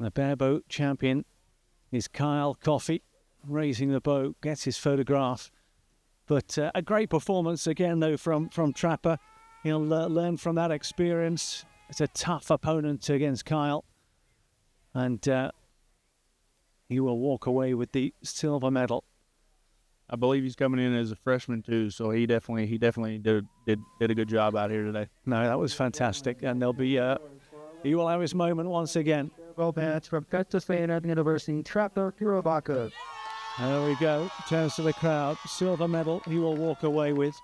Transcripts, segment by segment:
The bareboat champion is Kyle Coffey, raising the boat, gets his photograph. But a great performance again, though, from Trapper. He'll learn from that experience. It's a tough opponent against Kyle. And he will walk away with the silver medal. I believe he's coming in as a freshman too, so he definitely did a good job out here today. No, that was fantastic, and there'll be he will have his moment once again. Well, that's from Texas A&M University, Trapper Kirobaka. There we go. Turns to the crowd. Silver medal he will walk away with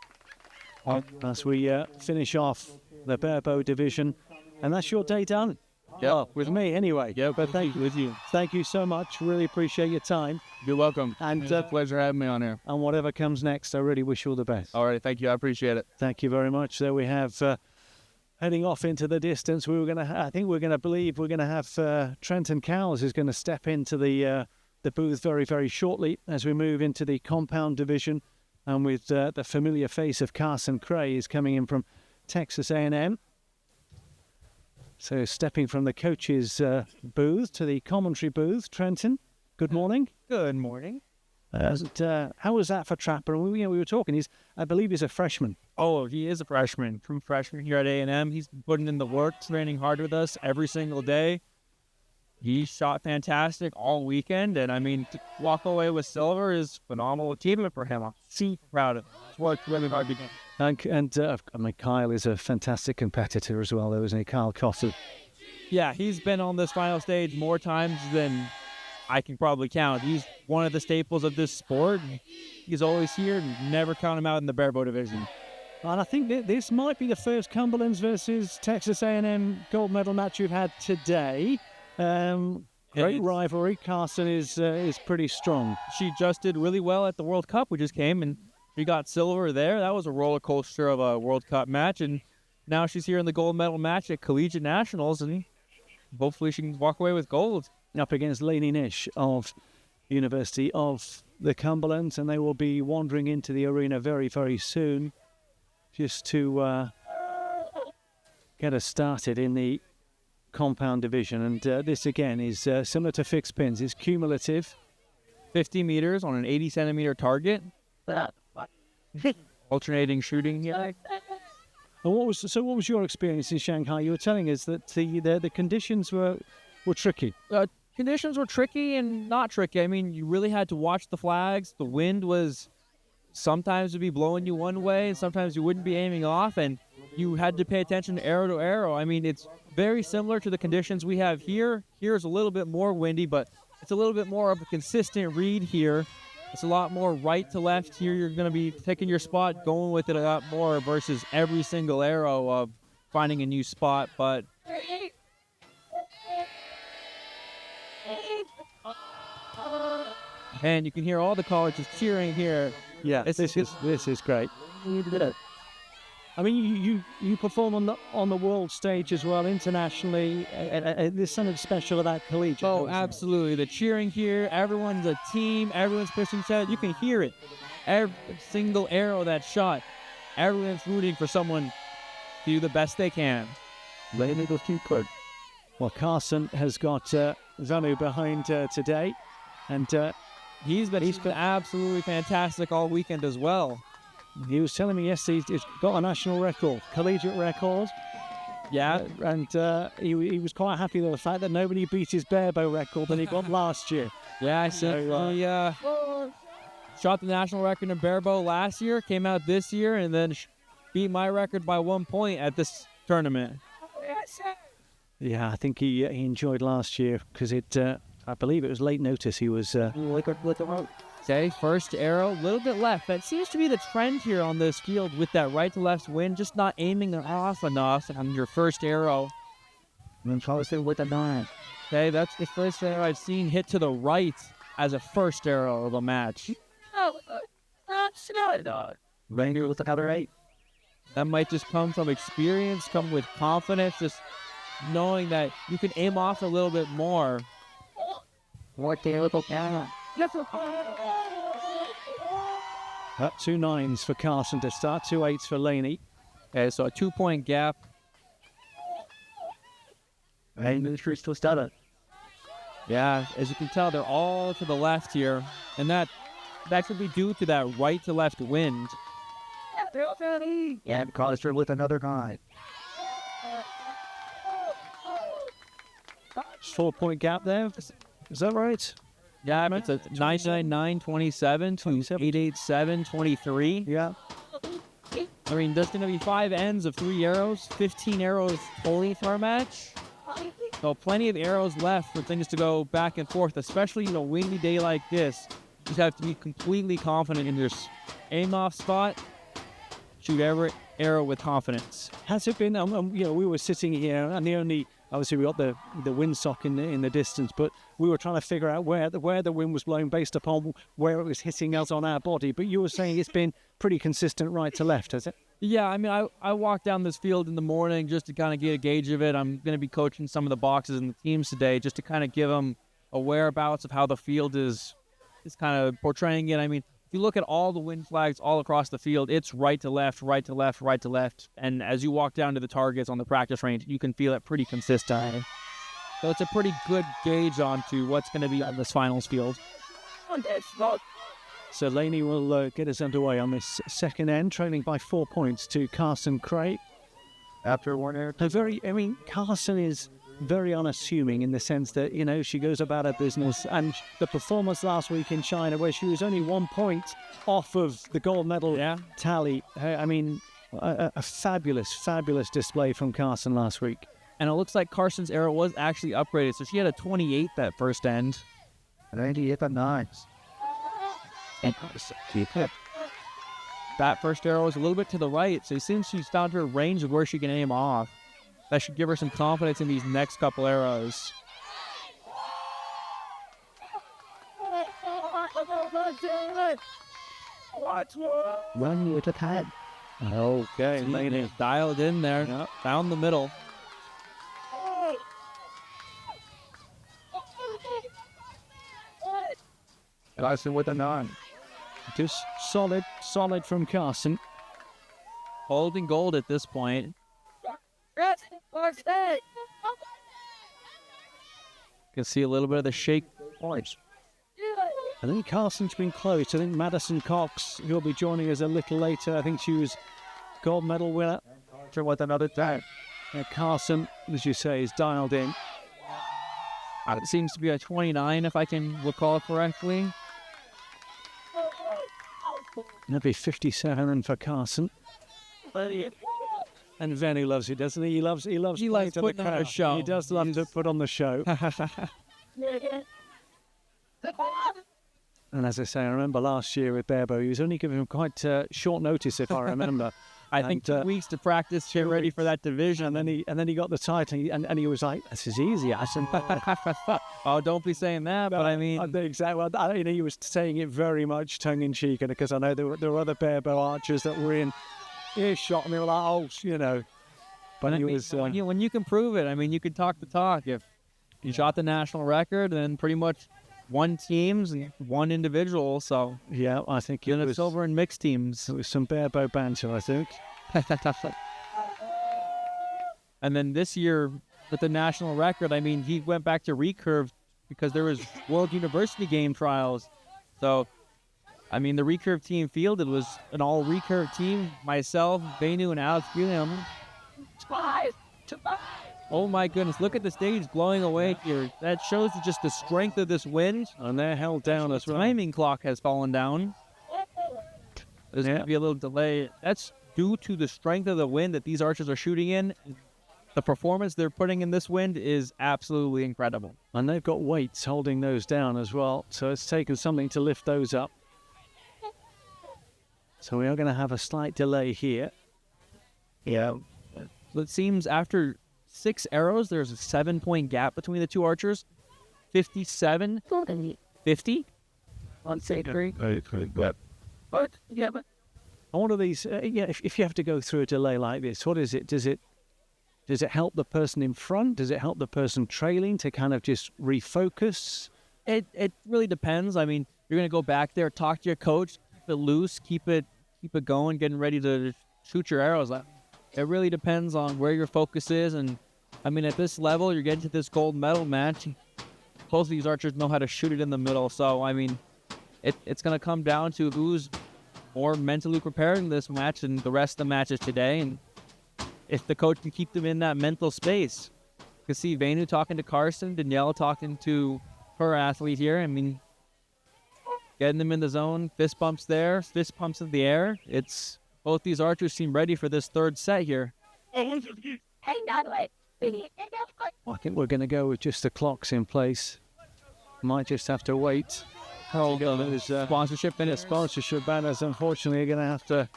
as we finish off the bareboat division, and that's your day done. Yeah, well, with me anyway. Yeah, but thank you. Thank you so much. Really appreciate your time. You're welcome. And it's a pleasure having me on here. And whatever comes next, I really wish you all the best. All right, thank you. I appreciate it. Thank you very much. There we have heading off into the distance. We're going to have Trenton Cowles is going to step into the booth very, very shortly as we move into the compound division, and with the familiar face of Carson Krahe is coming in from Texas A&M. So stepping from the coach's booth to the commentary booth, Trenton, good morning. Good morning. How was that for Trapper? And we were talking, I believe he's a freshman. Oh, he is a freshman. True freshman here at A&M. He's putting in the work, training hard with us every single day. He shot fantastic all weekend, and I mean, to walk away with silver is phenomenal achievement for him. I'm super proud of him. It's worked really hard to get. And I mean, Kyle is a fantastic competitor as well, though, isn't he? Kyle Coffey. Yeah, he's been on this final stage more times than I can probably count. He's one of the staples of this sport. He's always here, and never count him out in the bareboat division. And I think this might be the first Cumberlands versus Texas A&M gold medal match you've had today. Great rivalry. Carson is pretty strong. She just did really well at the World Cup. We just came and she got silver there. That was a roller coaster of a World Cup match, and now she's here in the gold medal match at Collegiate Nationals, and hopefully she can walk away with gold. Up against Lanie Nish of University of the Cumberlands, and they will be wandering into the arena very, very soon, just to get us started in the compound division. And this again is similar to fixed pins. It's cumulative, 50 meters on an 80 centimeter target. Alternating shooting. Yeah. And what was your experience in Shanghai? You were telling us that the conditions were tricky. Conditions were tricky and not tricky. I mean, you really had to watch the flags. The wind was sometimes would be blowing you one way, and sometimes you wouldn't be aiming off, and you had to pay attention to arrow to arrow. I mean, it's very similar to the conditions we have here. Here's a little bit more windy, but it's a little bit more of a consistent read here. It's a lot more right to left here. You're going to be picking your spot, going with it a lot more versus every single arrow of finding a new spot. But and you can hear all the colleges cheering here. Yeah, this is great. I mean, you perform on the world stage as well, internationally. There's something special about collegiate. Oh, absolutely. The cheering here, everyone's a team, everyone's pushing each other. You can hear it. Every single arrow that's shot, everyone's rooting for someone to do the best they can. Well, Carson has got Zanu behind today, and he's been absolutely fantastic all weekend as well. He was telling me yesterday he's got a national record, collegiate record. Yeah. And he was quite happy with the fact that nobody beat his bareboat record that he got last year. Yeah, so he shot the national record in bareboat last year, came out this year, and then beat my record by 1 point at this tournament. Yeah, I think he enjoyed last year because I believe it was late notice he was... Okay, first arrow, a little bit left. That seems to be the trend here on this field with that right to left wind, just not aiming off enough on your first arrow. And then with a 9. Okay, that's the first arrow I've seen hit to the right as a first arrow of the match. Ranger with another 8. That might just come from experience, come with confidence, just knowing that you can aim off a little bit more. Up 2 9s for Carson to start, 2 8s for Lanie. Okay, so a 2-point gap. And the truth still started. Yeah, as you can tell, they're all to the left here, and that could be due to that right to left wind. Yeah, Carson with another guy. 4-point gap there. Is that right? Yeah, it's a 999.27 to 887.23. Yeah. I mean, there's going to be 5 ends of 3 arrows, 15 arrows fully for our match. So plenty of arrows left for things to go back and forth, especially in a windy day like this. You just have to be completely confident in your aim-off spot. Shoot every arrow with confidence. Has it been? We were sitting here, and obviously we got the windsock in the distance, but we were trying to figure out where the wind was blowing based upon where it was hitting us on our body. But you were saying it's been pretty consistent right to left, has it? Yeah, I mean, I walked down this field in the morning just to kind of get a gauge of it. I'm going to be coaching some of the boxes and the teams today just to kind of give them a whereabouts of how the field is kind of portraying it. I mean, if you look at all the wind flags all across the field, it's right to left, right to left, right to left. And as you walk down to the targets on the practice range, you can feel it pretty consistent. So it's a pretty good gauge onto what's going to be on this finals field. So Lanie will get us underway on this second end, trailing by 4 points to Carson Krahe. After one air. Carson is very unassuming in the sense that, she goes about her business, and the performance last week in China where she was only 1 point off of the gold medal tally. A fabulous display from Carson last week. And it looks like Carson's arrow was actually upgraded, so she had a 28 that first end. 98 and 9. That first arrow is a little bit to the right, so it seems she's found her range of where she can aim off. That should give her some confidence in these next couple arrows. One with a pad. Okay, Lanie dialed in there, down the middle. Carson with a 9. Just solid from Carson. Holding gold at this point. Can see a little bit of the shake points. I think Carson's been close. I think Madison Cox, who'll be joining us a little later, I think she was gold medal winner. With another time. Carson, as you say, is dialed in. It seems to be a 29, if I can recall correctly. That'd be 57 for Carson. And Venu loves it, doesn't he? He likes putting on a show. He does love to put on the show. And as I say, I remember last year with Bearbo, he was only given quite short notice, if I remember. I think 2 weeks to practice, get ready for that division. And then he got the title, and he was like, "This is easy." I said, "Oh, don't be saying that." But I mean, exactly. He was saying it very much tongue in cheek, because I know there were other Bearbo archers that were in earshot, and they were like, But he was when you can prove it. I mean, you can talk the talk. If you shot the national record, then pretty much won teams and one individual. So yeah, I think it was silver in mixed teams. It was some Bearbo banter, I think. And then this year with the national record, I mean, he went back to recurve because there was World University Game trials. So, I mean, the recurve team fielded was an all recurve team. Myself, Venu, and Alex Gilliam. Oh my goodness, look at the stage blowing away here. That shows just the strength of this wind. And they're held down as well. The timing clock has fallen down. There's going to be a little delay. That's due to the strength of the wind that these archers are shooting in. The performance they're putting in this wind is absolutely incredible. And they've got weights holding those down as well. So it's taken something to lift those up. So we are going to have a slight delay here. Yeah. So it seems after 6 arrows, there's a 7-point gap between the two archers. 57, 50. On say 3. But all of these, if you have to go through a delay like this, what is it? Does it help the person in front? Does it help the person trailing to kind of just refocus? It really depends. I mean, you're going to go back there, talk to your coach, keep it loose, keep it going, getting ready to shoot your arrows. It really depends on where your focus is. And, I mean, at this level, you're getting to this gold medal match. both of these archers know how to shoot it in the middle. So, I mean, it's going to come down to who's more mentally prepared in this match than the rest of the matches today. And if the coach can keep them in that mental space. You can see Vanu talking to Carson, Danielle talking to her athlete here. I mean, getting them in the zone, fist bumps there, fist pumps in the air. Both these archers seem ready for this third set here. I think we're going to go with just the clocks in place. Might just have to wait. Those Sponsorship banners. sponsorship banners, unfortunately, are going to have to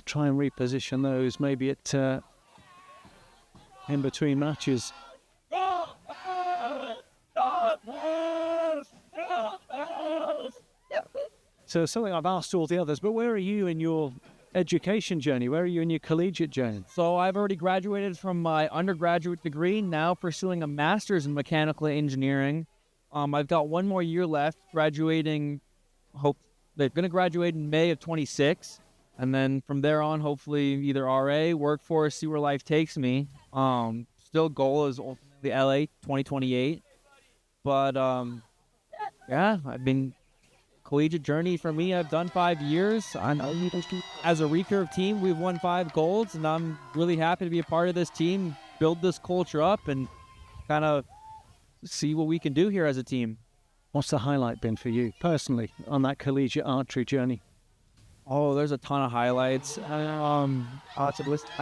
try and reposition those, maybe at in between matches. So something I've asked all the others, but where are you in your education journey? Where are you in your collegiate journey? So I've already graduated from my undergraduate degree, now pursuing a master's in mechanical engineering. I've got one more year left, graduating. They're going to graduate in May of 26. And then from there on, hopefully either RA, workforce, see where life takes me. Still goal is ultimately LA 2028. But yeah, I've been collegiate journey for me. I've done 5 years. As a recurve team, we've won 5 golds, and I'm really happy to be a part of this team, build this culture up, and kind of see what we can do here as a team. What's the highlight been for you personally on that collegiate archery journey? Oh, there's a ton of highlights. I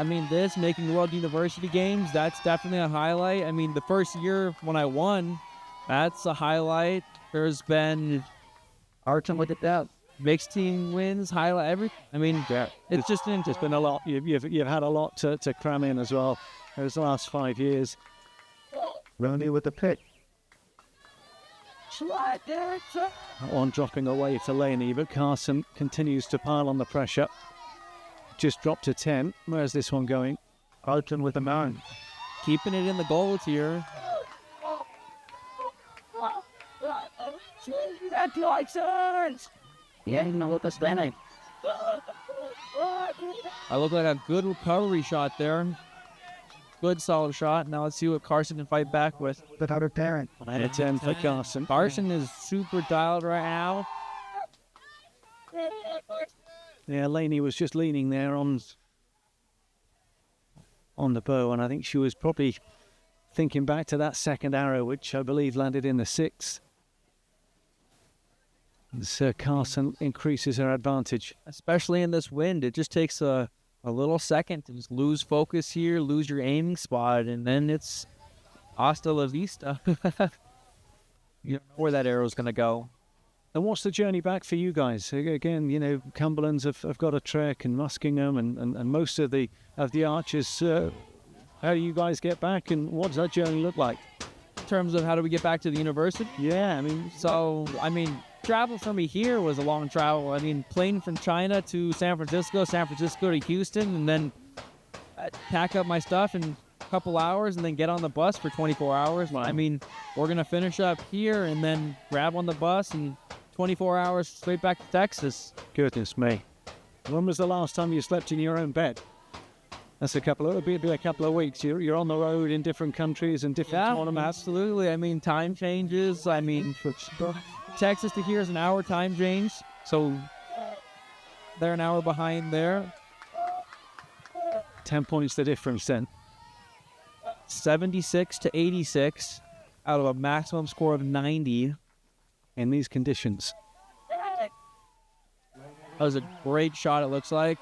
mean, making World University Games, that's definitely a highlight. I mean, the first year when I won, that's a highlight. There's been Arching with it. mixed team wins, highlight everything. I mean, it's just been a lot. You've had a lot to cram in as well. Those last 5 years. Lanie with the pitch. That one dropping away to Lanie, but Carson continues to pile on the pressure. Just dropped to 10. Where's this one going? Arching with a 9. keeping it in the golds here. Yeah, you know what that's Lanie. I look like a good recovery shot there. Good solid shot. Now let's see what Carson can fight back with. The other parent. 9 of 10 for Carson. Carson is super dialed right now. Yeah, Lanie was just leaning there on the bow, and I think she was probably thinking back to that second arrow, which I believe landed in the 6th. Sir Carson increases her advantage. Especially in this wind, it just takes a little second to just lose focus here, lose your aiming spot, and then it's hasta la vista. You don't know where that arrow's going to go. And what's the journey back for you guys? Again, you know, Cumberlands have got a trek, and Muskingham, and most of the archers. How do you guys get back, and what does that journey look like? In terms of how do we get back to the university? Yeah, Travel for me here was a long travel. I mean, plane from China to San Francisco to Houston, and then pack up my stuff in a couple hours and then get on the bus for 24 hours. Wow. I mean, we're going to finish up here and then grab on the bus and 24 hours straight back to Texas. Goodness me. When was the last time you slept in your own bed? That's it'll be a couple of weeks. You're on the road in different countries and different tournaments. Absolutely. I mean, time changes. I mean, Texas to here is an hour time change, so they're an hour behind there. 10 points the difference then. 76 to 86 out of a maximum score of 90 in these conditions. That was a great shot, it looks like.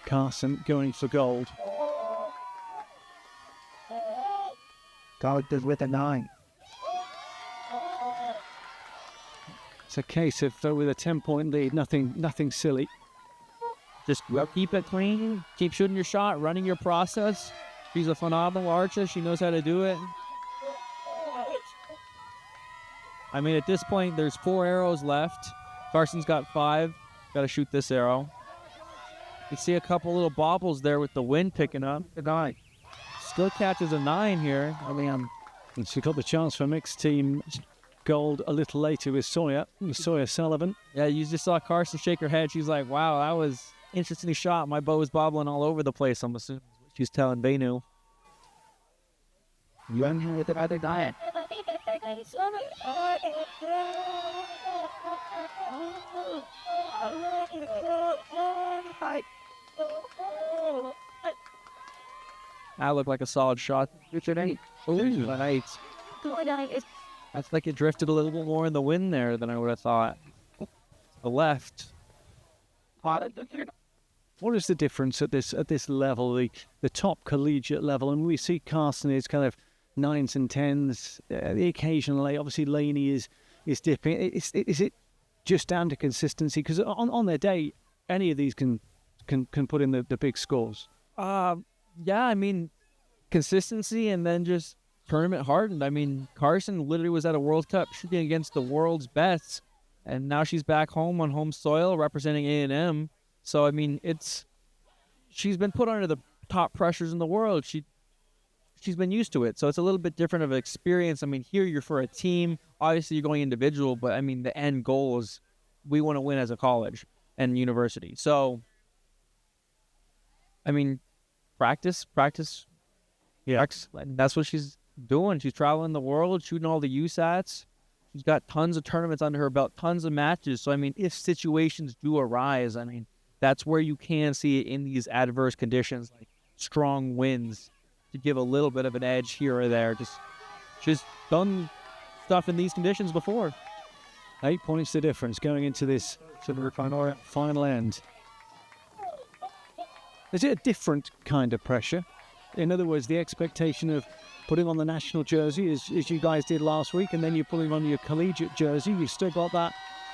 Carson going for gold. Collected with a 9. It's a case of with a 10-point lead, nothing silly. Just keep it clean, keep shooting your shot, running your process. She's a phenomenal archer. She knows how to do it. I mean, at this point, there's 4 arrows left. Carson's got 5. Got to shoot this arrow. You see a couple little bobbles there with the wind picking up. The 9. Still catches a 9 here. I mean, And she got the chance for mixed team gold a little later with Sawyer Sullivan. yeah, you just saw Carson shake her head. She's like, wow, that was interestingly shot. My bow was bobbling all over the place, I'm assuming. she's telling Benu. You haven't had the other diet. That looked like a solid shot. Richard eight. Right. That's like it drifted a little bit more in the wind there than I would have thought. The left. What is the difference at this level, the top collegiate level? And we see Carson is kind of 9s and 10s. The occasionally, obviously, Lanie is dipping. Is it just down to consistency? Because on their day, any of these can put in the big scores. Yeah, I mean, consistency and then just tournament hardened. I mean, Carson literally was at a World Cup shooting against the world's best, and now she's back home on home soil representing A&M. So, I mean, she's been put under the top pressures in the world. She's been used to it. So it's a little bit different of an experience. I mean, here you're for a team. Obviously, you're going individual, but, I mean, the end goal is we want to win as a college and university. So, I mean, practice. Yeah. And that's what she's doing. She's traveling the world, shooting all the USATs. She's got tons of tournaments under her belt, tons of matches. So, I mean, if situations do arise, I mean, that's where you can see it in these adverse conditions, like strong winds, to give a little bit of an edge here or there. She's done stuff in these conditions before. 8 points the difference going into this final end. Is it a different kind of pressure? In other words, the expectation of putting on the national jersey as you guys did last week, and then you're putting on your collegiate jersey. You've still got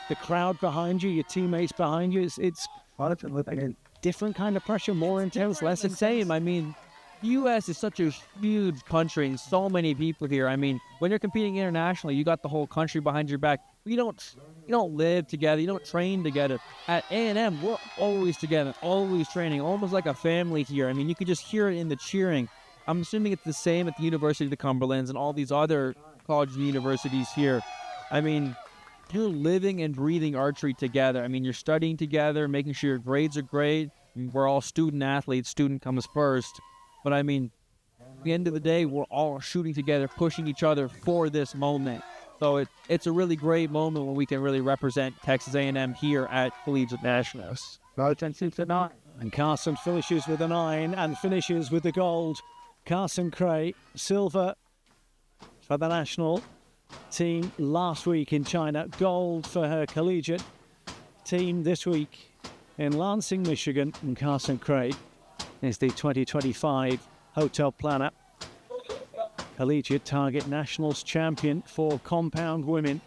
the crowd behind you, your teammates behind you. It's a different kind of pressure, more intense, less The same. I mean, the U.S. is such a huge country and so many people here. I mean, when you're competing internationally, you got the whole country behind your back. You don't live together. You don't train together. At A&M, we're always together, always training, almost like a family here. I mean, you could just hear it in the cheering. I'm assuming it's the same at the University of the Cumberlands and all these other colleges and universities here. I mean, you're living and breathing archery together. I mean, you're studying together, making sure your grades are great. I mean, we're all student athletes. Student comes first. But, I mean, at the end of the day, we're all shooting together, pushing each other for this moment. So it's a really great moment when we can really represent Texas A&M here at Collegiate Nationals. And Carson finishes with a 9 and finishes with the gold. Carson Krahe, silver for the national team last week in China. Gold for her collegiate team this week in Lansing, Michigan. And Carson Krahe is the 2025 Hotel Planner Collegiate Target Nationals champion for compound women.